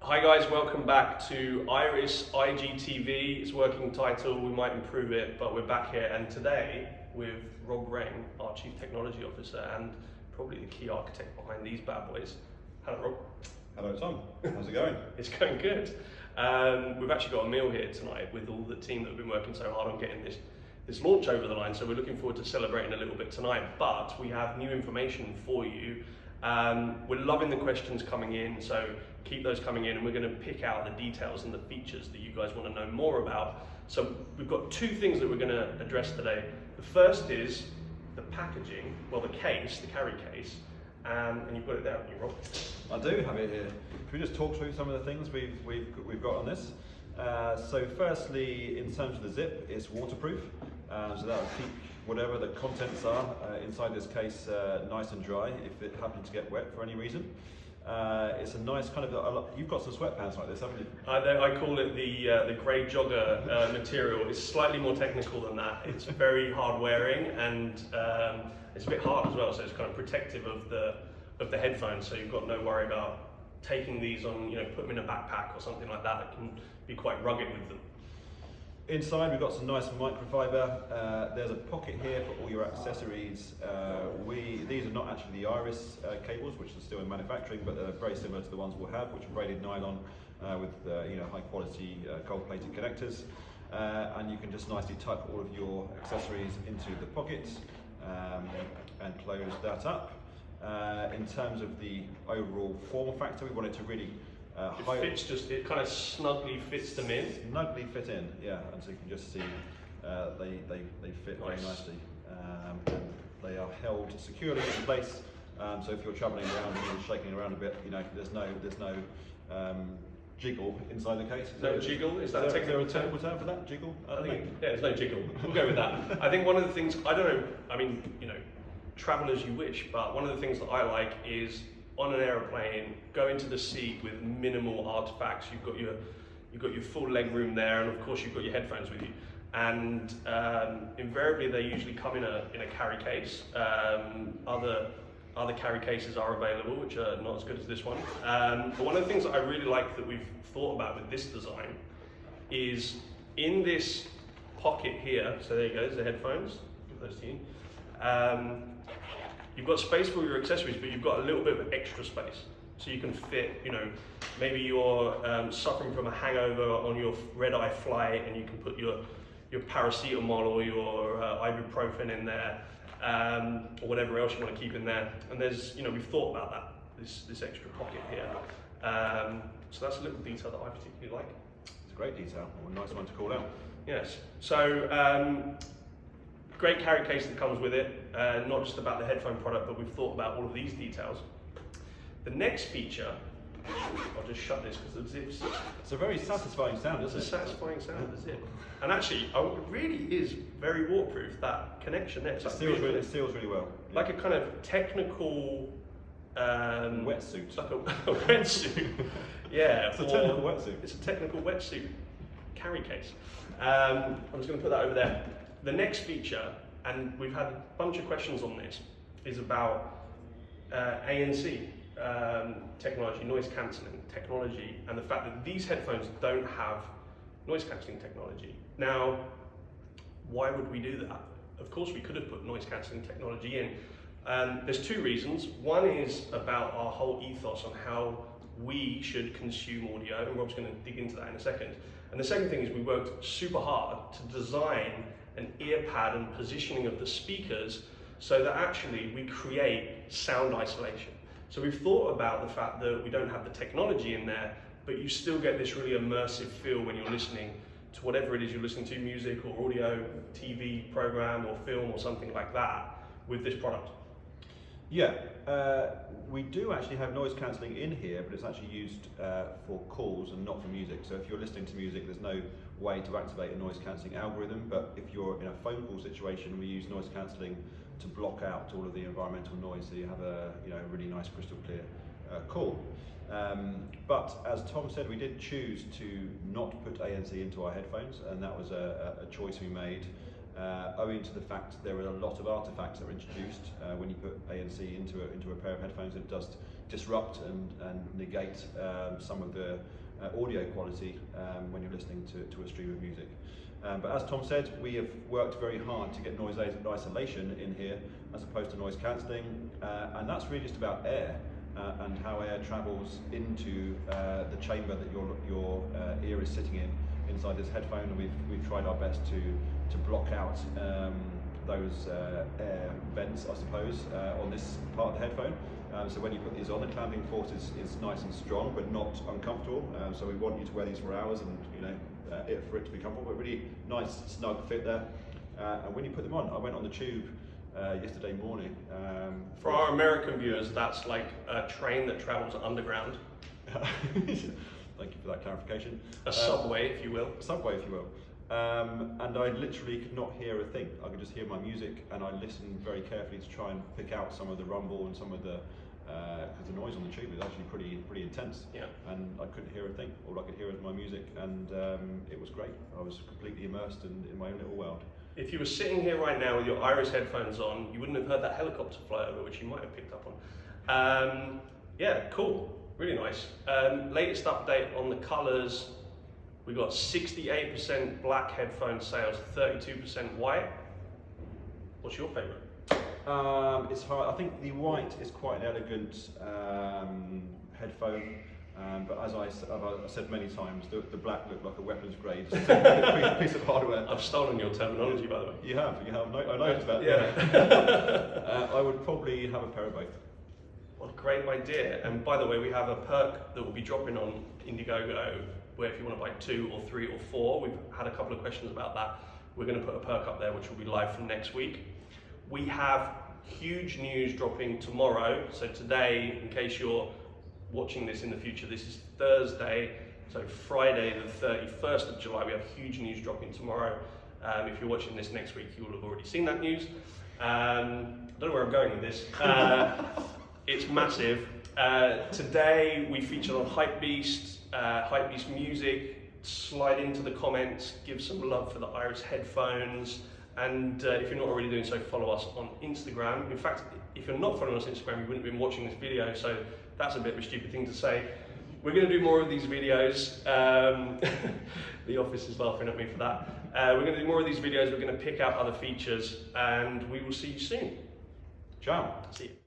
Hi guys, welcome back to Iris IGTV. It's working title, we might improve it, but we're back here and today with Reng, our Chief Technology Officer and probably the key architect behind these bad boys. Hello Rob. Hello Tom, how's it going? It's going good. We've actually got a meal here tonight with all the team that have been working so hard on getting this launch over the line, so we're looking forward to celebrating a little bit tonight, but we have new information for you. We're loving the questions coming in, so keep those coming in and we're going to pick out the details and the features that you guys want to know more about. So we've got two things that we're going to address today. The first is the packaging, well the case, the carry case, and you've got it there, haven't you, Rob? I do have it here. Should we just talk through some of the things we've got on this? So firstly, in terms of the zip, it's waterproof, so that will keep whatever the contents are inside this case nice and dry if it happens to get wet for any reason. It's a nice kind of, you've got some sweatpants like this, haven't you? I call it the grey jogger material. It's slightly more technical than that. It's very hard wearing and it's a bit hard as well, so it's kind of protective of the headphones, so you've got no worry about taking these on, put them in a backpack or something like that. It can be quite rugged with them. Inside we've got some nice microfiber. There's a pocket here for all your accessories. These are not actually the Iris cables, which are still in manufacturing, but they're very similar to the ones we'll have, which are braided nylon with high quality gold-plated connectors. And you can just nicely tuck all of your accessories into the pockets and close that up. In terms of the overall form factor, we wanted to really it kind of snugly fits them in. Snugly fit in, yeah, and so you can just see they fit very nicely. And they are held securely in place, so if you're travelling around and you're shaking around a bit, there's no jiggle inside the case. No jiggle? Is that a technical term for that? Jiggle? I think, yeah, there's no jiggle. We'll go with that. I think one of the things, I don't know, I mean, travel as you wish, but one of the things that I like is on an aeroplane, go into the seat with minimal artifacts. You've got your full leg room there, and of course you've got your headphones with you. And invariably they usually come in a carry case. Other carry cases are available, which are not as good as this one. But one of the things that I really like that we've thought about with this design is in this pocket here. So there you go, there's the headphones. Give those to you. You've got space for your accessories, but you've got a little bit of extra space. So you can fit, maybe you're suffering from a hangover on your red-eye flight and you can put your paracetamol or your ibuprofen in there, or whatever else you want to keep in there. And there's, we've thought about that, this extra pocket here. So that's a little detail that I particularly like. It's a great detail, a nice one to call out. Yes. So, great carry case that comes with it, not just about the headphone product, but we've thought about all of these details. The next feature, I'll just shut this because the zips. It's a very satisfying sound, isn't it? It's a satisfying sound, the zip. And actually, it really is very waterproof, that connection there. It seals really well. Like a kind of technical wetsuit. Like a wetsuit. Yeah. It's a technical wetsuit. It's a technical wetsuit carry case. I'm just going to put that over there. The next feature, and we've had a bunch of questions on this, is about ANC technology, noise cancelling technology, and the fact that these headphones don't have noise cancelling technology. Now, why would we do that? Of course we could have put noise cancelling technology in. There's two reasons. One is about our whole ethos on how we should consume audio, and Rob's going to dig into that in a second. And the second thing is we worked super hard to design an ear pad and positioning of the speakers so that actually we create sound isolation. So we've thought about the fact that we don't have the technology in there, but you still get this really immersive feel when you're listening to whatever it is you're listening to, music or audio, TV program or film or something like that with this product. Yeah, we do actually have noise cancelling in here, but it's actually used for calls and not for music. So if you're listening to music, there's no way to activate a noise cancelling algorithm, but if you're in a phone call situation, we use noise cancelling to block out all of the environmental noise, so you have a really nice crystal clear call. But as Tom said, we did choose to not put ANC into our headphones, and that was a choice we made owing to the fact there are a lot of artifacts that are introduced when you put ANC into a pair of headphones. It does disrupt and negate some of the audio quality when you're listening to a stream of music. But as Tom said, we have worked very hard to get noise isolation in here as opposed to noise cancelling, and that's really just about air and how air travels into the chamber that your ear is sitting in inside this headphone, and we've tried our best to block out those air vents, I suppose, on this part of the headphone. So when you put these on, the clamping force is nice and strong, but not uncomfortable. So we want you to wear these for hours, and for it to be comfortable. But really nice, snug fit there. And when you put them on, I went on the tube yesterday morning. For our American viewers, that's like a train that travels underground. Thank you for that clarification. A subway, if you will. Subway, if you will. And I literally could not hear a thing. I could just hear my music, and I listened very carefully to try and pick out some of the rumble and some of the because the noise on the tube is actually pretty intense. Yeah. And I couldn't hear a thing. All I could hear was my music, and it was great. I was completely immersed in my own little world. If you were sitting here right now with your Iris headphones on, you wouldn't have heard that helicopter fly over, which you might have picked up on. Yeah, cool. Really nice. Latest update on the colours. We got 68% black headphone sales, 32% white. What's your favourite? It's hard. I think the white is quite an elegant headphone, but as I've said many times, the black looked like a weapons grade piece of hardware. I've stolen your terminology, by the way. You have. I noticed that. Yeah. I would probably have a pair of both. What a great idea. And by the way, we have a perk that will be dropping on Indiegogo, where if you want to buy 2 or 3 or 4, we've had a couple of questions about that. We're going to put a perk up there, which will be live from next week. We have huge news dropping tomorrow. So today, in case you're watching this in the future, this is Thursday. So Friday, the 31st of July, we have huge news dropping tomorrow. If you're watching this next week, you will have already seen that news. I don't know where I'm going with this. It's massive. Today, we featured on Hypebeast, Hypebeast Music. Slide into the comments, give some love for the Iris headphones. And if you're not already doing so, follow us on Instagram. In fact, if you're not following us on Instagram, you wouldn't have been watching this video, so that's a bit of a stupid thing to say. We're going to do more of these videos. The office is laughing at me for that. We're going to do more of these videos. We're going to pick out other features, and we will see you soon. Ciao. See you.